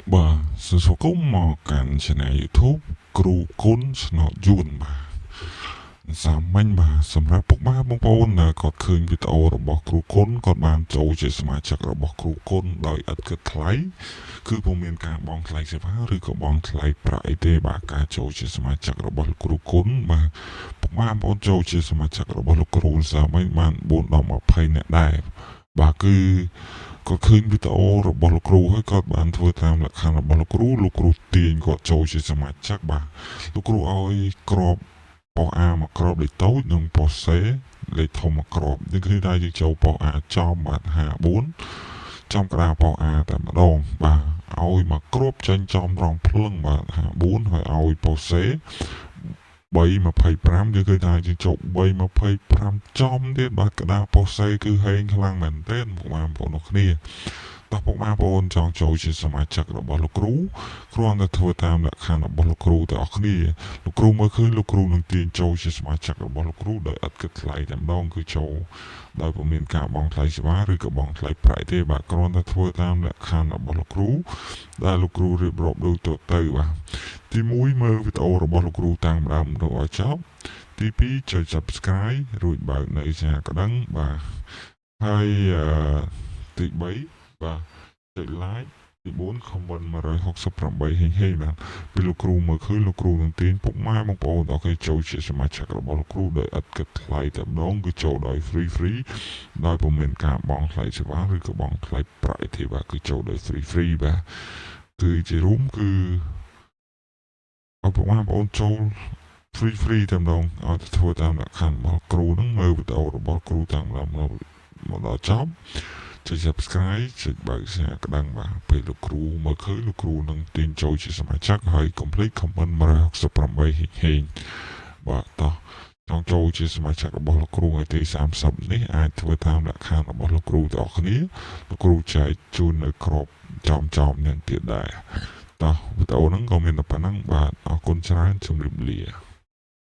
Bà xin số có mà cản trên này YouTube គ្រូគុណឆ្នោតយួនបាទសាមញ្ញបាទសម្រាប់ពុកម៉ែបងប្អូនដែលគាត់ឃើញវីដេអូរបស់គ្រូគុណគាត់បានចូលជាសមាជិករបស់គ្រូគុណដោយឥតគិតថ្លៃគឺពុំមានការបង់ថ្លៃសេវាឬក៏បង់ថ្លៃប្រាក់អីទេបាទការចូលជាសមាជិករបស់លោកគ្រូគុណបាទពុកម៉ែបងប្អូនចូលជាសមាជិករបស់លោកគ្រូសាមញ្ញបាន4ដល់20នាក់ដែរបាទគឺគាត់ឃើញវីដេអូរបស់លោកគ្រូហើយគាត់បានធ្វើតាមលក្ខខណ្ឌរបស់លោកគ្រូទាញគាត់ចូលជាសមាជិកបាទលោកគ្រូឲ្យក្របប៉ុស A មកក្របលេខតូចនិងប៉ុស C លេខធំមកក្របនេះគឺថាយើងចូលប៉ុស A ចំបាទ54ចំក្តារប៉ុស A តែម្ដងបាទឲ្យមកគ្របចេញចំរងភ្លឹងបាទ54ហើយឲ្យប៉ុស C 325យើងឃើញថាយើងចុក325ចំទៀតបាទក្តារប៉ុស C គឺហែងខ្លាំងមែនទែនបងប្អូនគ្នាតោះពុកម៉ែបងប្អូនចង់ចូលជាសមាជិករបស់លោកគ្រូគ្រាន់តែធ្វើតាមលក្ខខណ្ឌរបស់លោកគ្រូទាំងអស់គ្នាលោកគ្រូមើលឃើញលោកគ្រូនឹងទាញចូលជាសមាជិករបស់លោកគ្រូដោយឥតគិតថ្លៃតែម្ដងគឺចូលដោយពុំមានការបង់ថ្លៃសេវាឬក៏បង់ថ្លៃប្រាក់ទេបាទគ្រាន់តែធ្វើតាមលក្ខខណ្ឌរបស់លោកគ្រូដែលលោកគ្រូរៀបរាប់ដូចទៅបាទទី1មើលវីដេអូរបស់លោកគ្រូតាំងដើមដល់ឲ្យចប់ទី2ចុច Subscribe រួចបើកនៅសារក្តឹងបាទហើយទី3បាទចុច like ទី4 comment 168ហេហេបាទពីលោកគ្រូមើលឃើញលោកគ្រូនឹងទាញពុកម៉ែបងប្អូនដល់គេចូលជាសមាជិករបស់លោកគ្រូដោយឥតគិតថ្លៃតែម្ដងគឺចូលដោយ free ដោយពុំមានការបង់ថ្លៃសេវាឬក៏បង់ថ្លៃប្រាក់ទេបាទគឺចូលដោយ free បាទគឺជារួមគឺឲ្យពុកម៉ែបងប្អូនចូល free តែម្ដងឲ្យធ្វើតាមលក្ខខណ្ឌរបស់គ្រូនឹងមើលវីដេអូរបស់គ្រូតាំងមកដល់ចប់ចុច Subscribe ចុចបើកសារក្តឹងបាទពេលលោកគ្រូមើលឃើញលោកគ្រូនឹងទាញចូលជាសមាជិកហើយ complete comment 168ហេងបាទតោះចង់ចូលជាសមាជិករបស់លោកគ្រូថ្ងៃទី30នេះអាចធ្វើតាមលក្ខខណ្ឌរបស់លោកគ្រូទាំងអស់គ្នាលោកគ្រូចែកជូននៅក្របចំនឹងទៀតដែរតោះវីដេអូហ្នឹងក៏មានតែប៉ុណ្ណឹងបាទអរគុណច្រើនជម្រាបលា